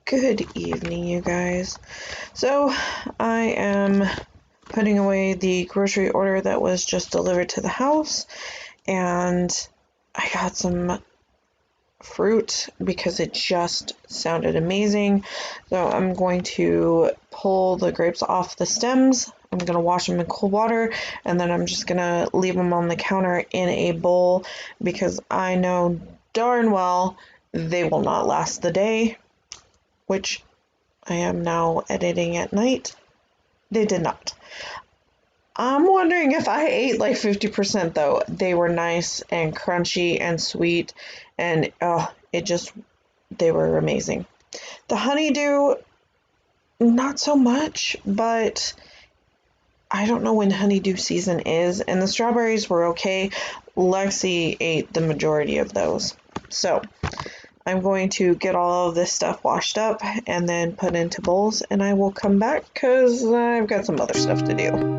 Good evening, you guys. So, I am putting away the grocery order that was just delivered to the house, and I got some fruit because it just sounded amazing. So, I'm going to pull the grapes off the stems. I'm going to wash them in cold water, and then I'm just going to leave them on the counter in a bowl because I know darn well they will not last the day, which I am now editing at night. They did not. I'm wondering if I ate like 50% though. They were nice and crunchy and sweet, and they were amazing. The honeydew, not so much, but I don't know when honeydew season is, and the strawberries were okay. Lexi ate the majority of those. So I'm going to get all of this stuff washed up and then put into bowls, and I will come back because I've got some other stuff to do.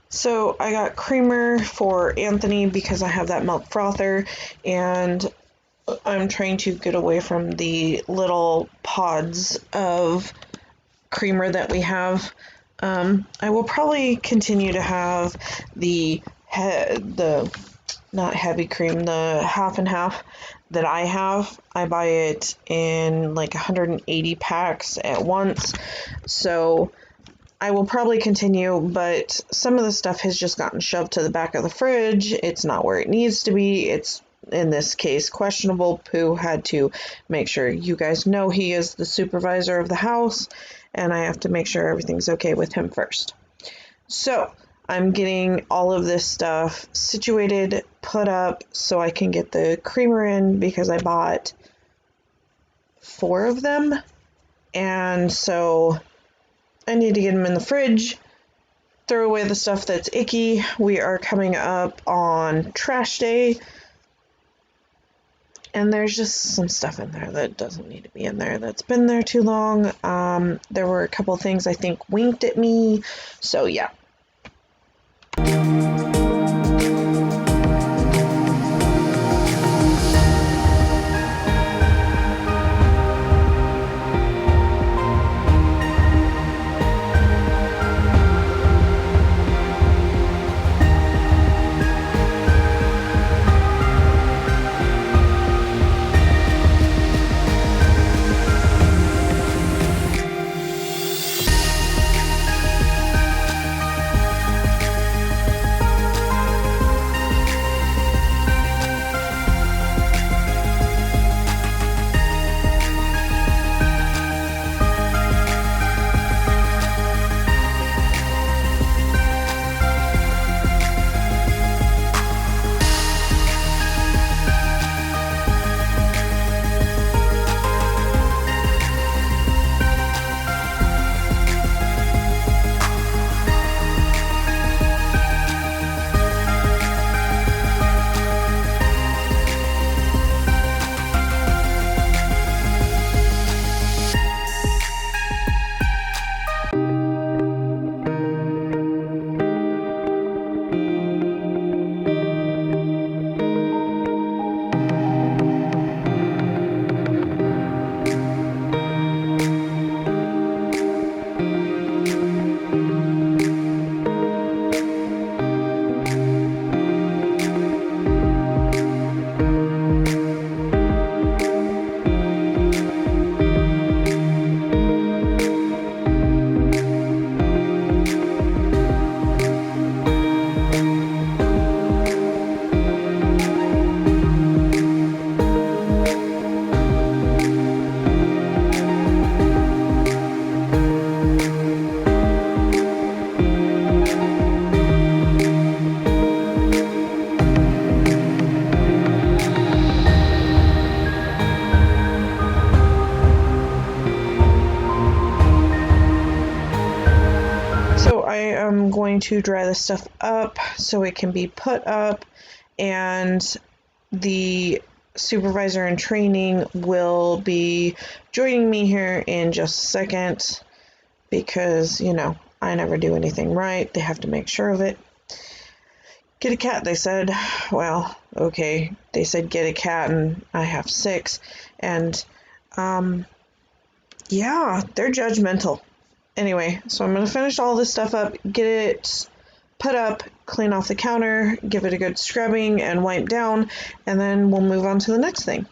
So I got creamer for Anthony because I have that milk frother, and I'm trying to get away from the little pods of creamer that we have. I will probably continue to have the not heavy cream, the half and half that I have. I buy it in like 180 packs at once, so I will probably continue, but some of the stuff has just gotten shoved to the back of the fridge. It's not where it needs to be. It's, in this case, questionable. Pooh had to make sure you guys know he is the supervisor of the house, and I have to make sure everything's okay with him first. So I'm getting all of this stuff situated, put up, so I can get the creamer in because I bought 4 of them, and so I need to get them in the fridge, throw away the stuff that's icky. We are coming up on trash day, and there's just some stuff in there that doesn't need to be in there, that's been there too long. There were a couple things I think winked at me, so yeah. trying to dry this stuff up so it can be put up, and the supervisor in training will be joining me here in just a second because, you know, I never do anything right. They have to make sure of it. Get a cat, they said. Well, okay. They said get a cat, and I have 6. And, yeah, they're judgmental. Anyway, so I'm going to finish all this stuff up, get it put up, clean off the counter, give it a good scrubbing and wipe down, and then we'll move on to the next thing.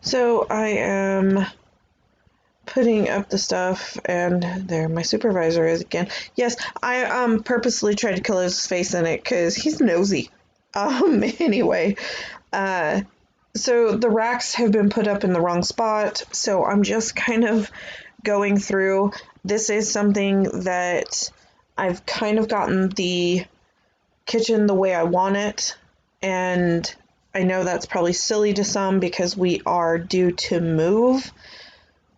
So I am putting up the stuff, and there my supervisor is again. Yes, I purposely tried to color his face in it because he's nosy. Anyway, so the racks have been put up in the wrong spot, so I'm just kind of going through. This is something that I've kind of gotten the kitchen the way I want it, and I know that's probably silly to some because we are due to move.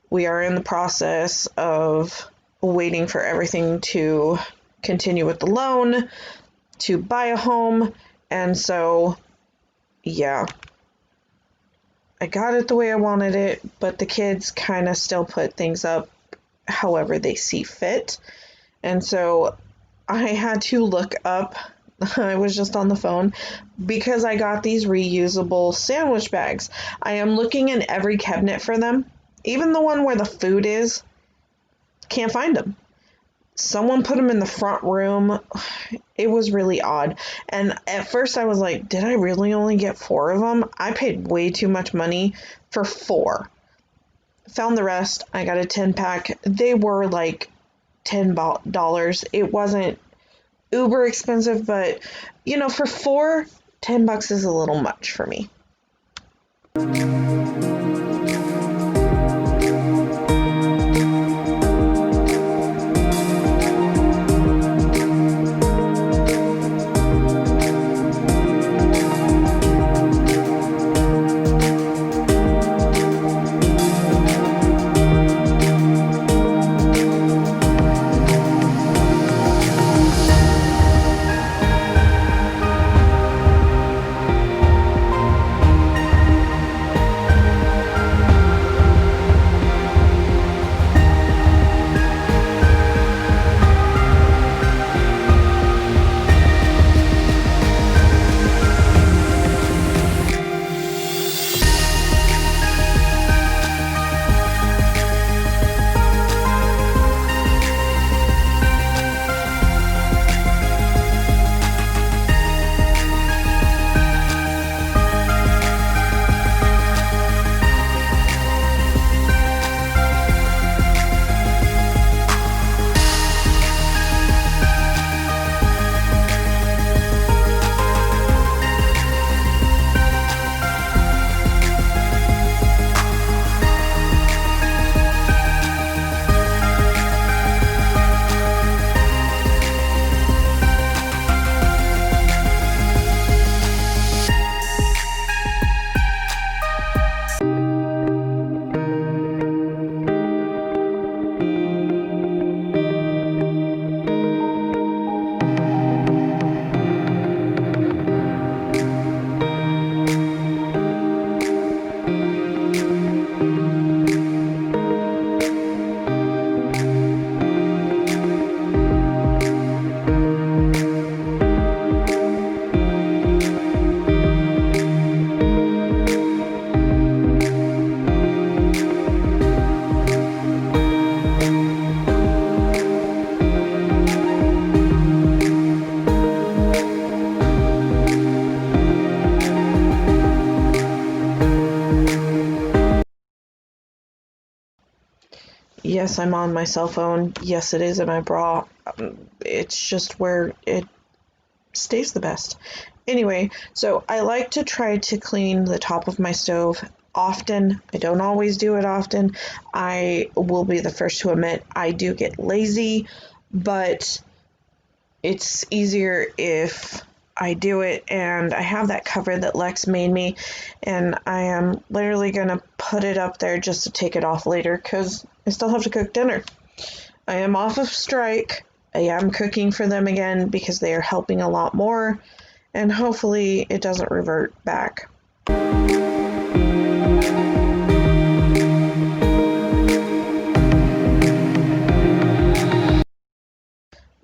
We are in the process of waiting for everything to continue with the loan, to buy a home, and so, yeah. I got it the way I wanted it, but the kids kind of still put things up however they see fit. And so I had to look up, I was just on the phone, because I got these reusable sandwich bags. I am looking in every cabinet for them. Even the one where the food is, can't find them. Someone put them in the front room. It was really odd. And at first I was like, did I really only get 4 of them? I paid way too much money for 4. Found the rest. I got a 10-pack. They were like $10. It wasn't uber expensive, but, you know, for 4, $10 is a little much for me. Yes, I'm on my cell phone. Yes, it is in my bra. It's just where it stays the best. Anyway, so I like to try to clean the top of my stove often. I don't always do it often. I will be the first to admit I do get lazy, but it's easier if I do it, and I have that cover that Lex made me, and I am literally gonna put it up there just to take it off later because I still have to cook dinner. I am off of strike. I am cooking for them again because they are helping a lot more, and hopefully it doesn't revert back.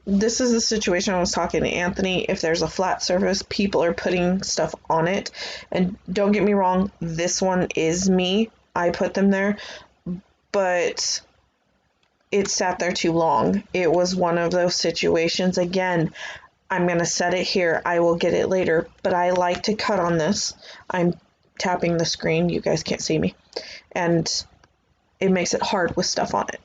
This is the situation I was talking to Anthony. If there's a flat surface, people are putting stuff on it. And don't get me wrong, this one is me. I put them there, but it sat there too long. It was one of those situations. Again, I'm going to set it here. I will get it later, but I like to cut on this. I'm tapping the screen. You guys can't see me. And it makes it hard with stuff on it.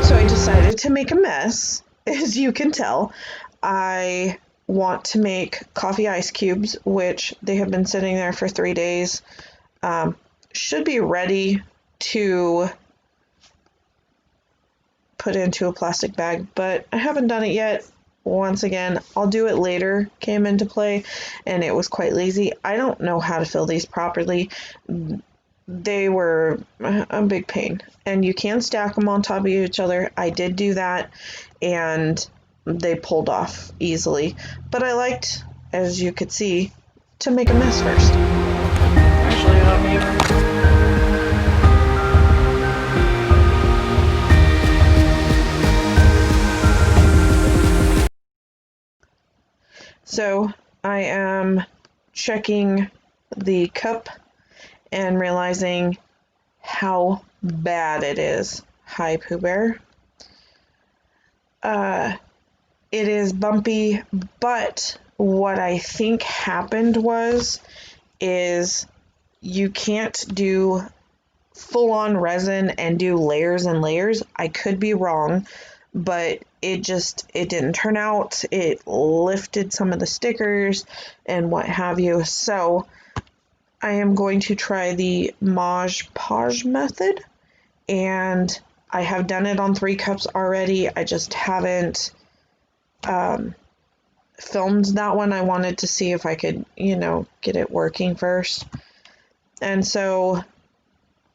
So I decided to make a mess. As you can tell, I want to make coffee ice cubes, which they have been sitting there for 3 days. Should be ready to put into a plastic bag, but I haven't done it yet. Once again, I'll do it later came into play, and it was quite lazy. I don't know how to fill these properly. They were a big pain, and you can stack them on top of each other. I did do that, and they pulled off easily, but I liked, as you could see, to make a mess first. Actually, let me... So I am checking the cup and realizing how bad it is. Hi, Pooh Bear. It is bumpy, but what I think happened is you can't do full-on resin and do layers and layers. I could be wrong, but it didn't turn out. It lifted some of the stickers and what have you. So I am going to try the Mod Podge method, and I have done it on 3 cups already. I just haven't filmed that one. I wanted to see if I could, get it working first. And so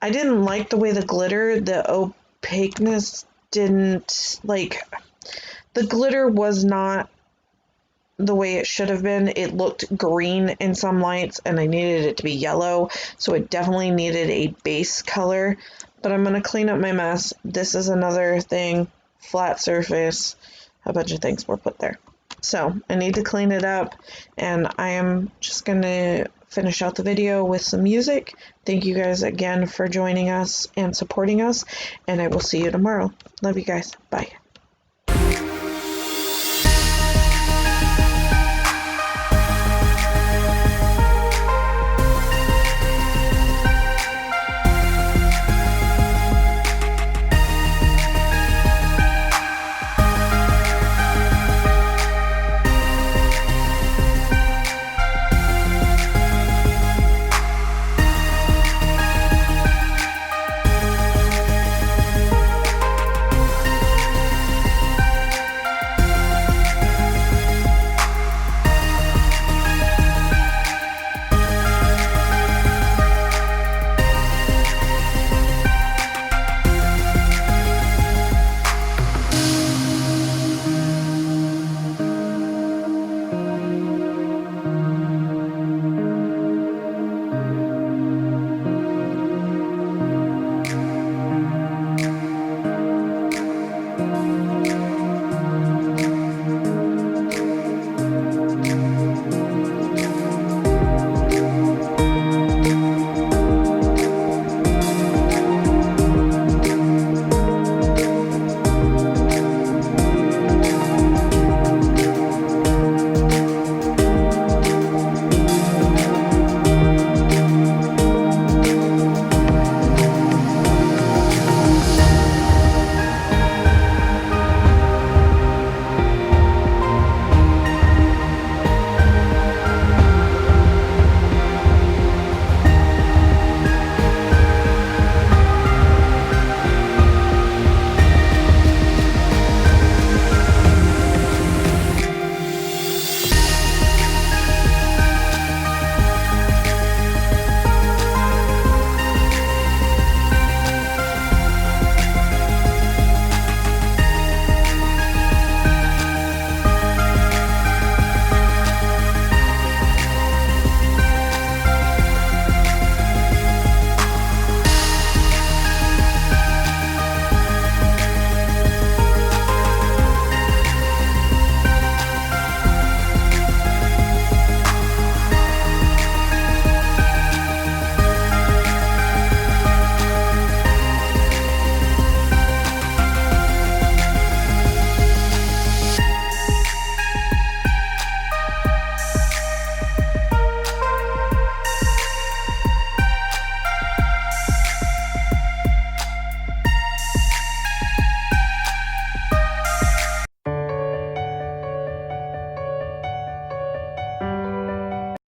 I didn't like the way the opaqueness didn't, the glitter was not the way it should have been. It looked green in some lights, and I needed it to be yellow, so it definitely needed a base color. But I'm going to clean up my mess. This is another thing, flat surface, a bunch of things were put there. So I need to clean it up, and I am just going to finish out the video with some music. Thank you guys again for joining us and supporting us, and I will see you tomorrow. Love you guys. Bye.